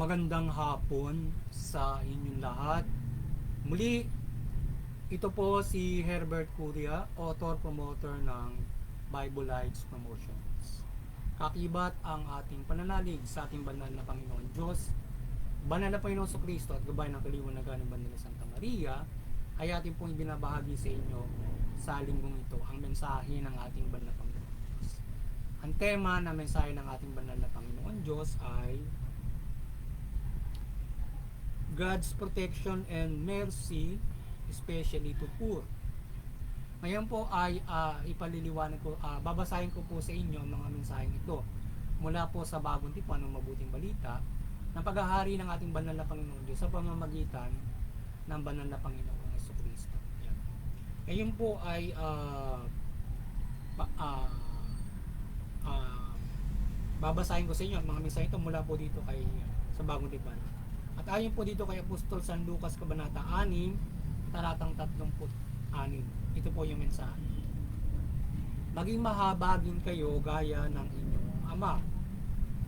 Magandang hapon sa inyong lahat. Muli, ito po si Herbert Curia, author-promoter ng Bible Lights Promotions. Kakibat ang ating pananalig sa ating banal na Panginoon Diyos, banal na Panginoon Kristo at gabay ng kaliwanagan ng banal na Santa Maria, ay ating pong ibinabahagi sa inyo sa linggong ito ang mensahe ng ating banal na Panginoon Diyos. Ang tema na mensahe ng ating banal na Panginoon Diyos ay God's protection and mercy, especially to poor. Ngayon po ay ipaliliwanag ko, babasahin ko po sa inyo ang mga mensaheng ito mula po sa Bagong Tipan ng Mabuting Balita ng paghahari ng ating banal na Panginoon Diyos sa pamamagitan ng banal na Panginoong Jesucristo. Ngayon po ay babasahin ko sa inyo ang mga mensaheng ito mula po dito sa Bagong Tipan. At ayon po dito kay Apostol San Lucas Kabanata 6, talatang 36. Ito po yung mensahe. Maging mahabagin kayo gaya ng inyong ama.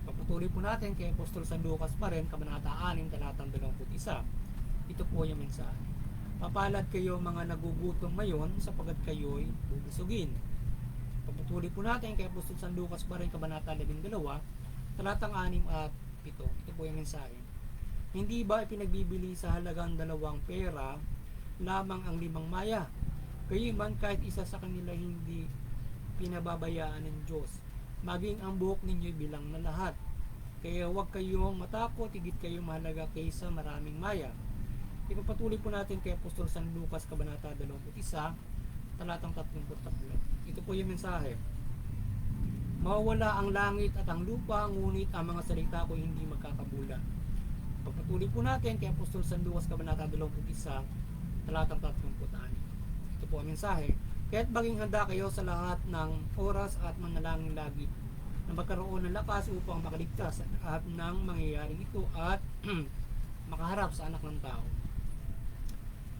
Pagpatuloy po natin kay Apostol San Lucas pa rin, Kabanata 6, talatang 21. Ito po yung mensahe. Papalad kayo mga nagugutom ngayon sapagat kayo'y bubusugin. Pagpatuloy po natin kay Apostol San Lucas pa rin, Kabanata 12, talatang 6 at 7. Ito po yung mensahe. Hindi ba ipinagbibili sa halagang 2 pera lamang ang 5 maya? Kayo man kahit isa sa kanila hindi pinababayaan ng Diyos. Maging ang buhok ninyo bilang na lahat. Kaya huwag kayong matakot, higit kayong mahalaga kaysa maraming maya. Ipapatuloy po natin kay Apostol San Lucas Kabanata 21, talatang 33. Ito po yung mensahe. Mawawala ang langit at ang lupa, ngunit ang mga salita ko hindi magkakabula. Pagpatuloy po natin kay Apostol San Lucas Kabanata 21, talatang 36. Ito po ang mensahe. Kaya't maging handa kayo sa lahat ng oras at manalangin lagi na magkaroon ng lakas upang makaligtas sa lahat ng mangyayaring ito at makaharap sa anak ng tao.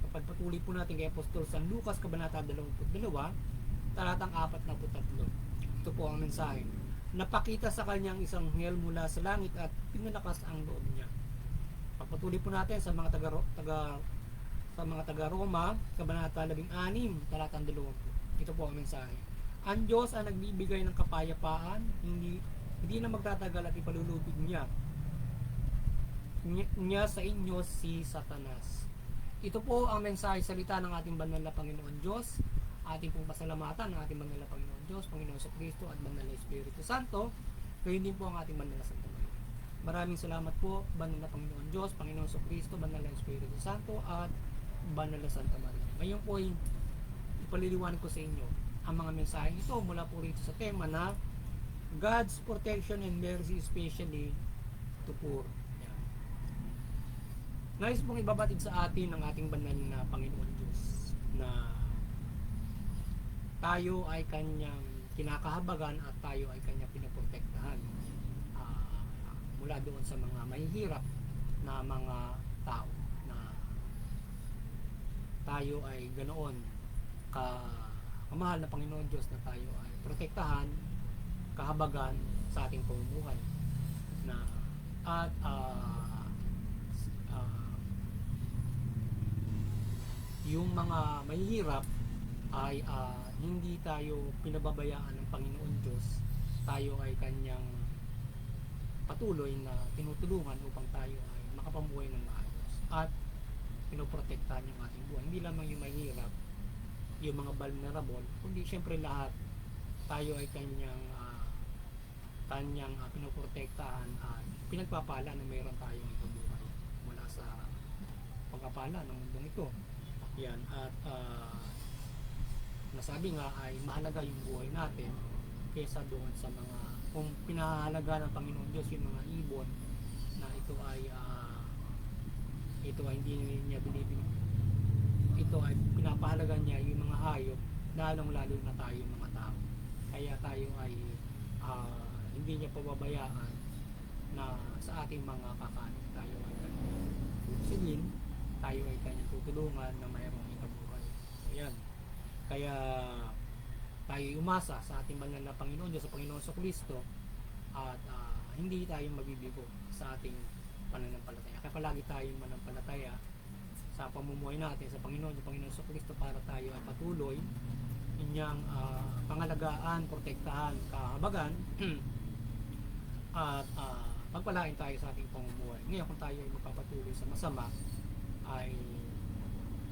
Pagpatuloy po natin kay Apostol San Lucas Kabanata 22, talatang 43. Ito po ang mensahe. Napakita sa kanyang isang anghel mula sa langit at pinalakas ang loob niya. Pagpatuloy po natin sa mga taga Roma, Kabanata 16, talatang 20. Ito po ang mensahe. Ang Diyos ang nagbibigay ng kapayapaan, hindi na magtatagal at ipalulubig niya sa inyo si Satanas. Ito po ang mensahe salita ng ating banal na Panginoon Diyos. Ating pong pasalamatan ng ating banal na Panginoon Diyos, Panginoon Jesucristo at banal na Espiritu Santo. Gayon din po ang ating banal na Santa Maria. Maraming salamat po, banal na Panginoon Diyos, Panginoon Jesucristo, banal na Espiritu Santo at banal na Santa Maria. Ngayon po ay ipaliliwanag ko sa inyo ang mga mensahe ito mula po rito sa tema na God's protection and mercy, especially to poor. Yan. Nais pong ibabatid sa atin ng ating banal na Panginoon Diyos na tayo ay kanyang kinakahabagan at tayo ay kanyang pinoprotektahan mula doon sa mga mahihirap na mga tao, na tayo ay ganoon kamahal na Panginoon Diyos na tayo ay protektahan, kahabagan sa ating pamumuhay na at yung mga mahihirap ay hindi tayo pinababayaan ng Panginoon Diyos. Tayo ay kanyang patuloy na tinutulungan upang tayo ay makapamuhay ng maayos at pinoprotektahan yung ating buhay. Hindi lamang yung mahirap, yung mga vulnerable, kundi syempre lahat tayo ay kanyang pinoprotektahan at pinagpapala na mayroon tayong ikabuhay mula sa pagkapala ng mundong ito. Yan, at nasabi nga ay mahalaga yung buhay natin kaysa doon sa mga, kung pinahalaga ng Panginoon Diyos yung mga ibon na ito ay hindi niya binibig, ito ay pinapahalaga niya yung mga hayop, lalong lalo na tayo mga tao. Kaya tayo ay hindi niya pababayaan na sa ating mga kakanin tayo ay kanyang singin, tayo ay kanyang tutulungan na mayroong ikabuhay. Ayan. Kaya tayo umasa sa ating banal na Panginoon Diyos, sa Panginoon Jesucristo, at hindi tayo mabibigo sa ating pananampalataya. Kaya palagi tayong manampalataya sa pamumuhay natin sa Panginoon, yung Panginoon sa Kristo, para tayo ay patuloy inyang pangalagaan, protektahan, kahabagan at pagpalain tayo sa ating pamumuhay. Ngayon kung tayo ay magpapatuloy sa masama, ay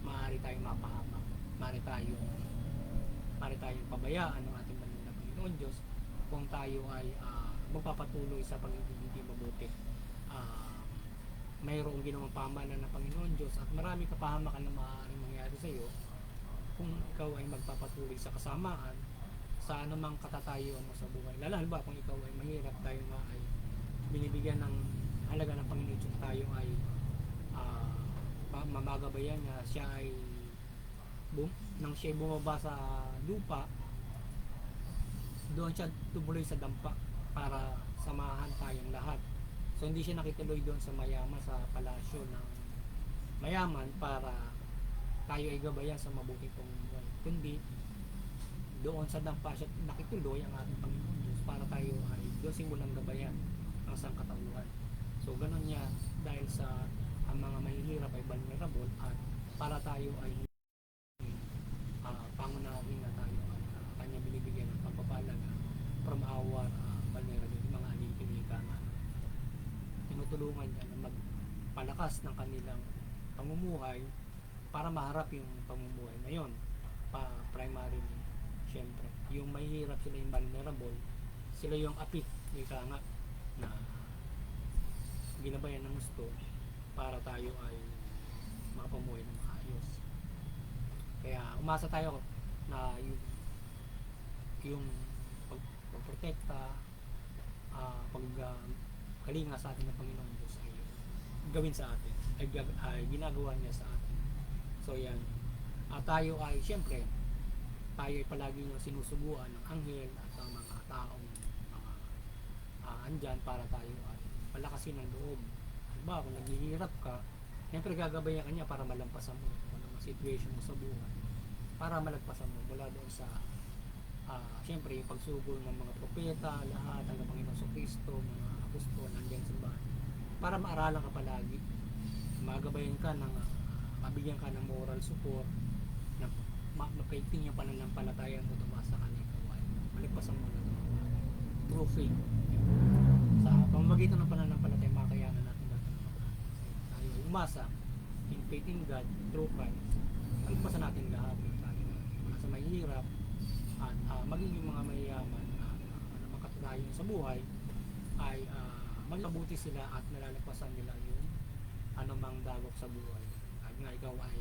maaari tayong mapahamak, maaari tayong pabayaan ng ating banal na Panginoon Diyos kung tayo ay magpapatuloy sa pagiging hindi mabuti. Mayroong ginawang pamahalaan ng Panginoon Diyos at marami kapahamakan na maaaring mangyari sa iyo kung ikaw ay magpapatuloy sa kasamaan sa anumang katatayuan mo sa buhay. Lalo ba kung ikaw ay mahirap, tayo nga ay binibigyan ng halaga ng Panginoon Diyos, tayo ay mamagabayan niya, siya ay nang siya ay bumaba sa lupa, doon siya tumuloy sa dampa para samahan tayong lahat. So hindi siya nakituloy doon sa mayaman, sa palasyo ng mayaman para tayo ay gabayan sa mabuting pamumuhay, kundi doon sa dampa siya nakituloy ang ating Panginoon Diyos para tayo ay doon simulang gabayan ang sangkatauhan. So ganun niya, dahil sa ang mga mahihirap ay vulnerable, at para tayo ay pangunahing na tayo ay kanya binibigyan ng pagpapalaga from our vulnerable, mga alipin-ika nga. Tinutulungan niya na magpalakas ng kanilang pamumuhay para maharap yung pamumuhay na yun. Primarily, syempre, yung mahihirap, sila yung vulnerable, sila yung apit, ika nga, na ginabayan ng gusto para tayo ay makapamuhay ng maayos. Kaya umasa tayo na yung pagprotekta, pagkalinga sa atin ng Panginoon Diyos ay gawin sa atin, ay ginagawa niya sa atin. So yan, tayo ay siyempre, tayo ay palagi niyang sinusubuan ng anghel at ang mga taong andyan para tayo ay palakasin ng loob. Diba, kung naghihirap ka, siyempre gagabayan ka niya para malampasan mo ang mga situation mo sa buhay, para malagpasan mo mula doon sa siyempre yung pagsugol ng mga propeta, lahat ng Panginoon sa Kristo, mga apostol nandiyan sa bahay, para maaralan ka palagi, magabayan ka ng mabigyan ka ng moral support, na mapaigting yung pananampalataya mo, tumasa ka na ikaw ay malagpasan mo na ito through faith. Sa pamamagitan ng pananampalataya, makayanan natin lahat ng mga tayo ay umasa in faith in God through Christ, malagpasan natin lahat ng tayo mga sa mahihirap at magiging mga mayayaman na makatulayan sa buhay ay magkabuti sila at nalalagpasan nila yung anumang dagok sa buhay. At nga ikaw ay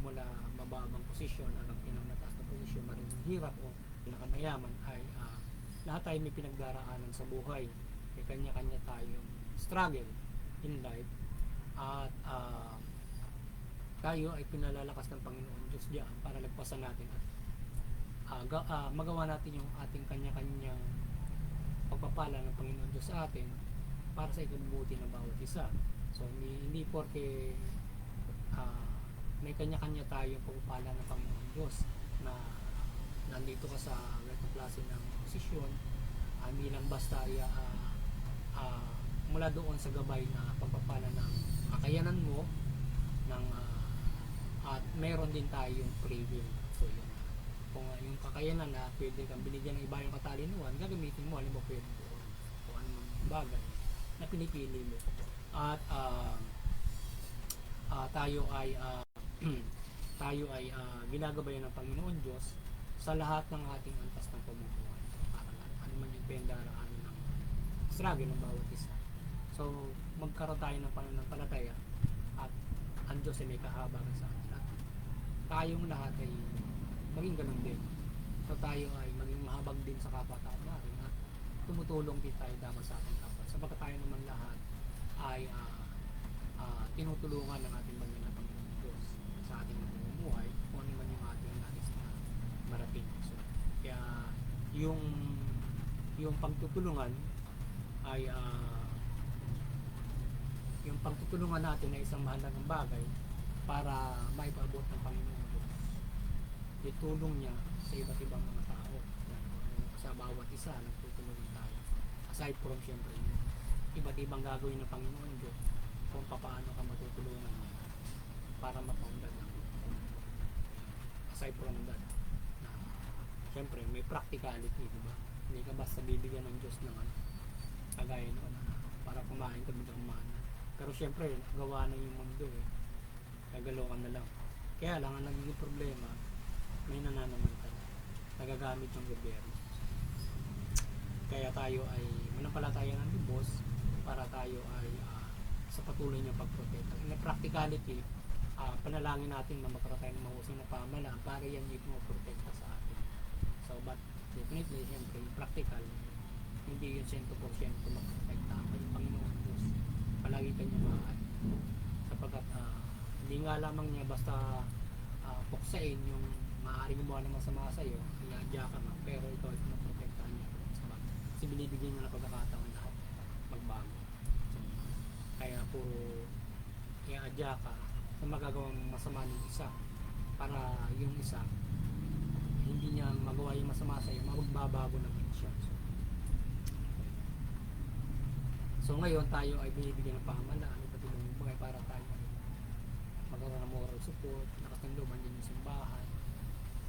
mula mababang posisyon hanggang pinamataas na posisyon, maraming hirap o pinakamayaman, ay lahat tayo may pinagdaraanan sa buhay. May kanya-kanya tayong struggle in life, at tayo ay pinalalakas ng Panginoon Diyos diyan para lagpasan natin at magawa natin yung ating kanya-kanyang pagpapala ng Panginoon Diyos sa atin para sa ikabubuti ng bawat isa. So hindi porke may kanya-kanya tayong pagpapala ng Panginoon Diyos na nandito ka sa ganitong klase ng posisyon, hindi lang basta mula doon sa gabay na pagpapala ng kakayanan mo ng at meron din tayong free will. So yun, kung yung kakayanan na pwede kang binigyan ng iba yung katalinuhan, gagamitin mo, halimbawa pwede doon kung anong bagay na pinipili mo. At tayo ay ginagabayan ng Panginoon Diyos sa lahat ng ating antas ng pamumuhay, para ano man yung pendaraan ng struggle ng bawat isa. So magkaroon tayo ng pananampalataya at ang Diyos ay may kahabagan sa atin, at tayong lahat ay maging ganun din. So tayo ay maging mahabag din sa kapwa-tao natin at tumutulong din tayo dapat sa ating kapwa, sapagkat tayo naman lahat ay tinutulungan ng ating banal na Panginoon Diyos sa ating pamumuhay, kung ano man yung ating nais na marating. So kaya yung pagtutulungan ay yung pagtutulungan natin ay isang mahalagang bagay para maipaabot ng Panginoon Diyos yung tulong niya sa iba't ibang mga tao. Sa bawat isa nagtutulungan tayo, aside from syempre iba't ibang gagawin ng Panginoon Diyos kung paano ka matutulungan niya para mapaunlad ng aside from that na syempre may practicality, di ba? Hindi ka basta bibigyan ng Diyos ng ano, kagaya noon para kumain ka biglang mana, pero syempre gawa na yung mundo eh, gagalaw ka na lang. Kaya lang ang nagiging problema, may nananamantala, nagagamit yung gobyerno. Kaya tayo ay manampalataya ng Diyos para tayo ay sa patuloy niyang pagprotekta. In the practicality, panalangin natin na magkaroon tayo ng mahusay na pamahalaan para yan yung pumoprotekta sa atin. So, but definitely, siyempre, yung practical, hindi yun 100% magprotekta. Yung Panginoon Diyos, palagi kanya mahal. Sapagkat hindi nga lamang niya basta puksain yung maaaring gumawa ng masama sa iyo, iadya ka nga, pero ikaw ay pinaprotektahan niya. Kasi binibigyan niya na pagkakataon lahat magbago. So, kaya puro iadya ka na magagawang masama ng isa para yung isa hindi niya magawa yung masama sa iyo, magbabago naman siya. So ngayon tayo ay binibigyan ng pamahalaan iba't ibang bagay para tayo magkaroon ng moral support, lakas ng loob, andyan yung simbahan.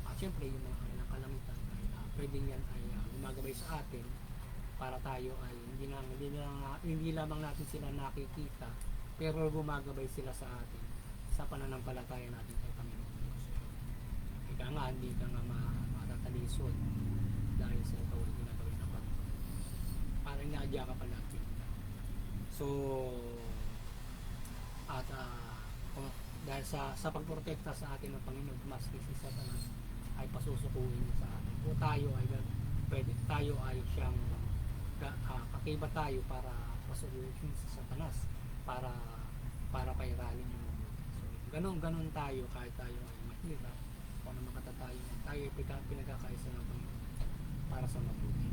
At syempre yung mga kanilang kalamitan ay pwedeng yan ay gumagabay sa atin para tayo ay hindi lamang natin sila nakikita, pero gumagabay sila sa atin sa pananampalataya natin kay Panginoon Diyos. Ika nga, hindi ka nga matatalisod dahil sa ito ay ginagawin ng Panginoon. Parang inaadya ka palagi. So, at dahil sa pagprotekta sa atin ng Panginoon, maski si Satanas ay pasusukuin niya sa atin. O tayo ay siyang kakibat tayo para pasukuin sa Satanas para pairalin yung mundo. So, ganun tayo kahit tayo ay mahirap o na makatatayo, tayo ay pinagkakaisa ng Panginoon para sa mabuti.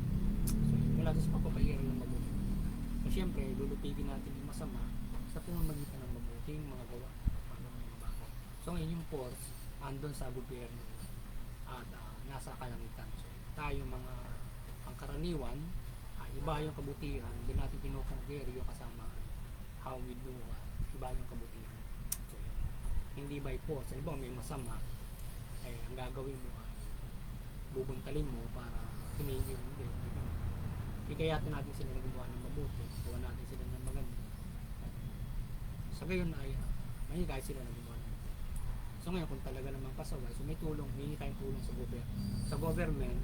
So, wala sa pagpapairal ng mabuti. So, syempre, lulupigin natin yung masama sa pamamagitan ng mabuting mga gawa. So ngayon yung force andun sa gobyerno at nasa kalangitan. So tayo mga pangkaraniwan, iba yung kabutihan, hindi natin kinukompare yung kasama how we do, iba yung kabutihan. So hindi by force, halimbawa may masama, ang gagawin mo ay bubuntalin mo para tumigil yung hindi. Ikayatin natin sila na gumawa ng mabuti, gawa natin sila ng maganda. Sa gayon ay mahigay sila na gumawa. So ngayon kung talaga namang pasaway, so may tulong, may tayong tulong sa government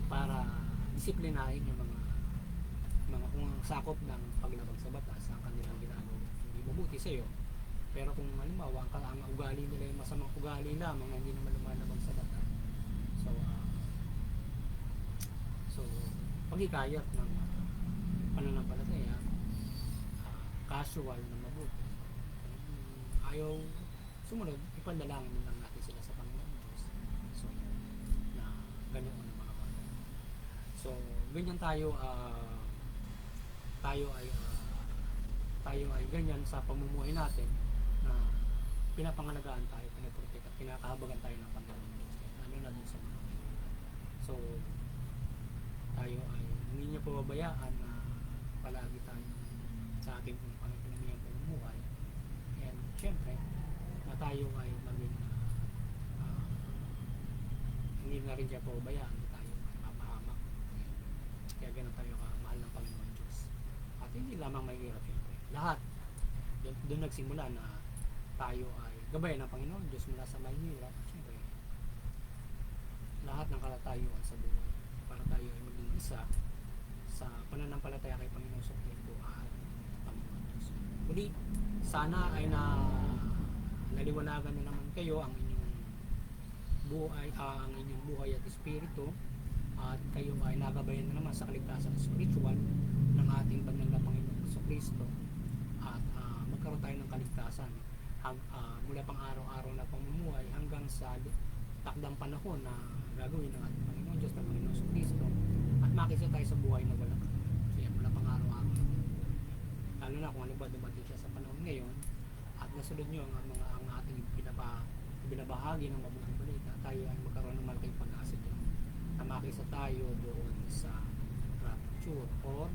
para disiplinahin yung mga kung sakop ng paglabag sa batas ang kanilang ginagawa. Hindi mabuti sa iyo. Pero kung halimbawa ang ugali nila yung masamang ugali lamang na hindi naman lumalabag sa batas. So pagikayat ng pananampalataya, casual na mabuti. Ayaw sumunod, ipanalangin lang natin sila sa Panginoon Diyos. So, na ganoon ang mga bagay. So, ganyan tayo ay ganyan sa pamumuhay natin na pinapangalagaan tayo, pinaprotek at pinakahabagan tayo ng Panginoon Diyos. Ano na din sa mga. So, tayo ay hindi niya pababayaan na palagi tayo sa ating pamumuhay pamumuhay. And, syempre, na tayo ay maging hindi na rin siya pabayaan, tayo mapahamak. Kaya ganun tayo kamahal ng Panginoon Diyos. At hindi lamang mahirap siyempre. Lahat, doon nagsimula na tayo ay gabayan ng Panginoon Diyos mula sa mahirap. Siyempre, lahat ng kalatayuan sa buhay para tayo ay maging isa sa pananampalataya kay Panginoon sa Kristo at Panginoon Diyos. Muli, sana ay naliwanagan na naman kayo ang inyong buhay at espiritu, at kayo ay nagabayan na naman sa kaligtasan spiritual ng ating banal na Panginoon sa Kristo, at magkaroon tayo ng kaligtasan mula pang araw-araw na pamumuhay hanggang sa takdang panahon na gagawin ng ating Panginoon Diyos na Panginoon sa Kristo, at makisa tayo sa buhay na walang hanggan. So yan, mula pang araw-araw, lalo na kung ano ba dumating siya sa panahon ngayon at nasunod nyo ang ating binabahagi ng mabuting balita, tayo ay magkaroon ng malaking pag-asa dyan na makisa tayo doon sa rapture or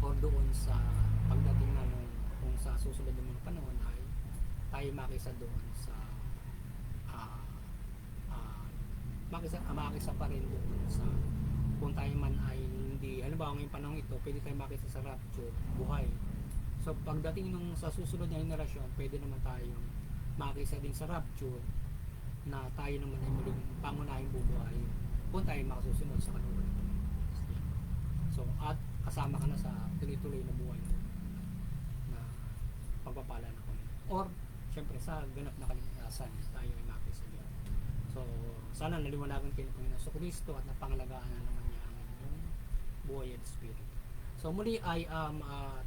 or doon sa pagdating na kung sa susunod ng mga panahon ay tayo makisa doon sa ah, ah, makisa pa rin doon sa kung tayo man ay hindi, halimbawa ngayong panahon ito, pwede tayo makisa sa rapture, buhay. So pagdating nung sa susunod na henerasyon, pwede naman tayong makisa din sa rapture na tayo naman ay muling pangunahing bubuhay kung tayo makasusunod sa kanunod. So at kasama ka na sa tuloy-tuloy na buhay na pagpapala ng Panginoon. Or syempre sa ganap na kaligtasan tayo ay makisa diyan. So sana naliwanagan kayo ng Panginoon sa Kristo at napangalagaan na naman niya ang inyong buhay at espiritu. So muli ay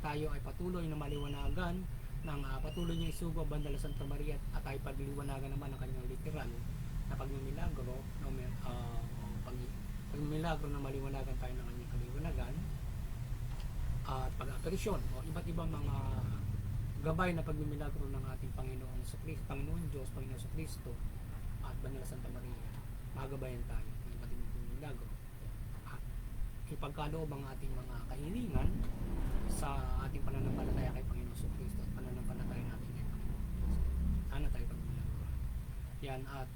tayo ay patuloy na maliwanagan ng patuloy niya isugo ang Banda de Santa Maria at ay pagliwanagan naman ng kanyang literal na pagmimilagro pagmimilagro na maliwanagan tayo ng kanyang kaliwanagan at pag-aperisyon o iba't ibang mga gabay na pagmimilagro ng ating Panginoon sa Kristo, Panginoon Diyos, Panginoon sa Kristo at Banda de Santa Maria. Magabayan tayo ng iba't ibang pagmimilagro at ipagkaloob ang ating mga kahilingan sa ating pananampalataya kay Panginoon sa Kristo at pananampalataya natin kay Panginoon Diyos. Sana tayo pagmilagro. Yan at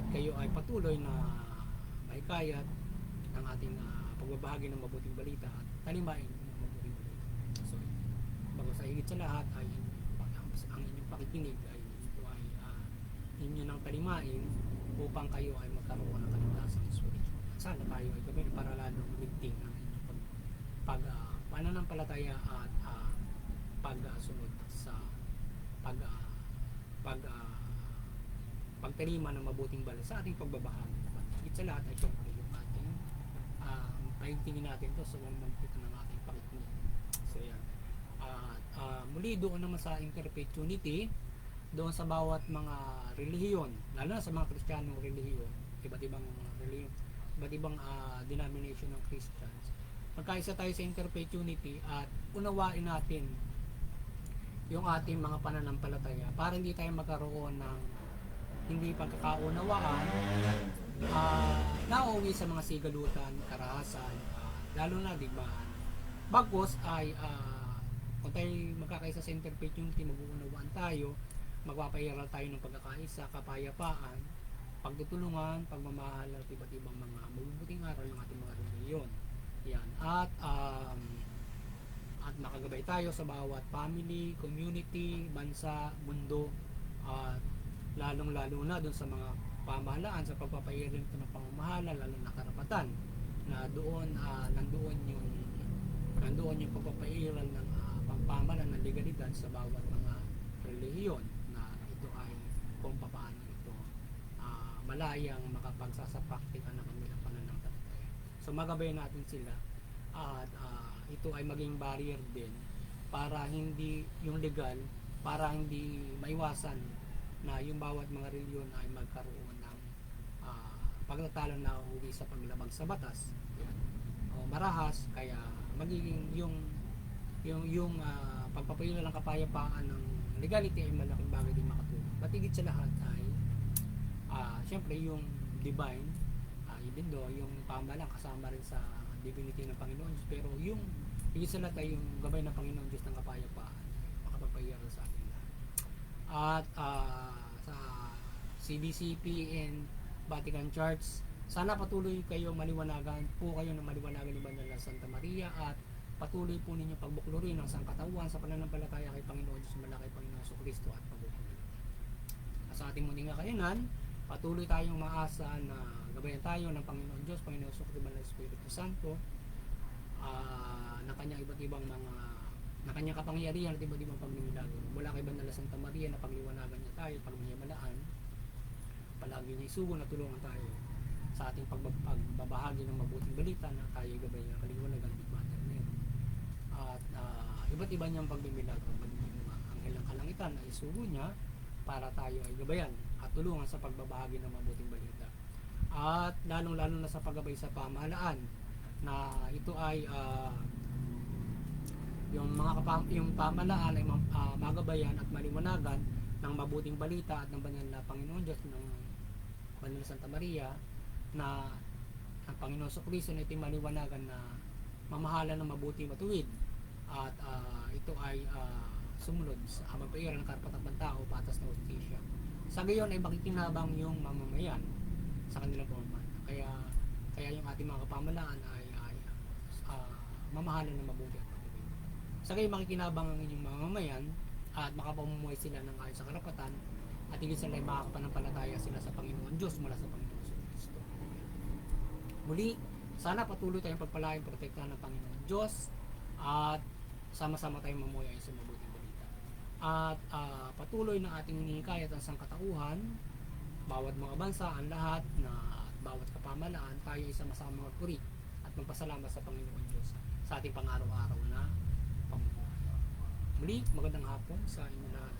kayo ay patuloy na mahikayat ng ating pagbabahagi ng mabuting balita at talimain ng mabuting balita. So, bago sa higit sa lahat ay ang inyong pakikinig ay ito ay inyo nang talimain upang kayo ay magkaroon ng kaligtasang spiritual. At sana tayo ay gawin para lalong ligting ang inyong pananampalataya at pagsunod sa pagtalima ng mabuting balita sa ating pagbabahagi. Higit sa lahat ay syempre yung ating paigtingin natin to sa magpito ng ating pakikinig. So yan. Muli doon naman sa interpetuity, doon sa bawat mga relihiyon, lalo na sa mga Kristiyanong relihiyon, iba't ibang relihiyon, iba't ibang denomination ng Christians, magkaisa tayo sa interpetuity at unawain natin yung ating mga pananampalataya para hindi tayo magkaroon ng hindi pagkakaunawaan, nauuwi sa mga sigalutan, karahasan, lalo na digmaan. Bagkus ay kung tayo magkakaisa sa interpetuity, mag-uunawaan tayo, magpapairal tayo ng pagkakaisa, kapayapaan, pagtutulungan, pagmamahal at iba't ibang mga mabubuting aral ng ating mga reliyon. Yan. At makagabay tayo sa bawat family, community, bansa, mundo, at lalong-lalo na doon sa mga pamahalaan sa pagpapairal ito ng pamamahala, lalo na karapatan na doon nandoon yung pagpapairal ng pamahalaan ng legalidad sa bawat mga relihiyon na ito ay kung paano ito malayang makapagsasapraktika ng kanilang pananampalataya. So magabay natin sila at ito ay maging barrier din para hindi yung legal, para hindi maiwasan na yung bawat mga reliyon ay magkaroon ng pagtatalo na uwi sa paglabag sa batas. Yan. O marahas kaya magiging yung pagpapahila ng kapayapaan ng legality ay malaking bagay din makatulong. Patigit sa lahat ay syempre yung divine, even though yung pamahalaan kasama rin sa divinity ng Panginoon Diyos, pero yung higit sa lahat ay yung gabay ng Panginoon Diyos ng kapayapaan makapagpahira sa atin lahat. At sa CBCP and Vatican Church, sana patuloy kayo maliwanagan po kayo na maliwanagan ni Banda de Santa Maria at patuloy po ninyo pagbuklurin ang sangkatawan sa pananampalataya kay Panginoon Diyos malaki Panginoon sa Kristo at pagbuklurin. Sa ating muling kakayanan, patuloy tayong maasa na gabayan tayo ng Panginoon Diyos, Panginoon sa Kristo ng Espiritu Santo, na kanyang iba't ibang mga na kanyang kapangyarihan at iba't ibang pagmimilagro. Mula kay Banda de Santa Maria na pagliwanagan niya tayo, pagmamahalaan, palagi niya isugo na tulungan tayo sa ating pagbabahagi ng mabuting balita na tayo gabay ng kaliwanagan Big Mother Mary. At iba't iba niyang pagmimilagro, magiging mga anghel ng kalangitan na isugo niya para tayo ay gabayan at tulungan sa pagbabahagi ng mabuting balita. At lalong-lalo na sa paggabay sa pamahalaan na ito ay yung pamahalaan ay magabayan at maliwanagan ng mabuting balita at ng banal na Panginoon Diyos ng Banal na Santa Maria na ang Panginoon sa Kristo na ito'y maliwanagan na mamahala ng mabuti matuwid at ito ay sumunod sa mapairal ng karapatan ng tao, patas na hustisya. Sa gayon ay makikinabang yung mamamayan sa kanilang pamamahala. Kaya yung ating mga kapamalaan ay mamahala ng mabuti at matuwid. Sa gayon makikinabang ang inyong mamamayan at makapamumuhay sila ng ayon sa karapatan at higit sa lahat makakapanampalataya sila sa Panginoon Diyos mula sa Panginoon Kristo. Muli, sana patuloy tayong pagpalain, protektahan ng Panginoon Diyos at sama-sama tayong mamuhay sa mabuting balita. At patuloy na ating hinihikayat ang sangkatauhan, bawat mga bansa, ang lahat na bawat kapamalaan, tayo ay sama-sama magpuri at magpasalamat sa Panginoon Diyos sa ating pang-araw-araw na pamumuhay. Muli, magandang hapon sa inyo lahat.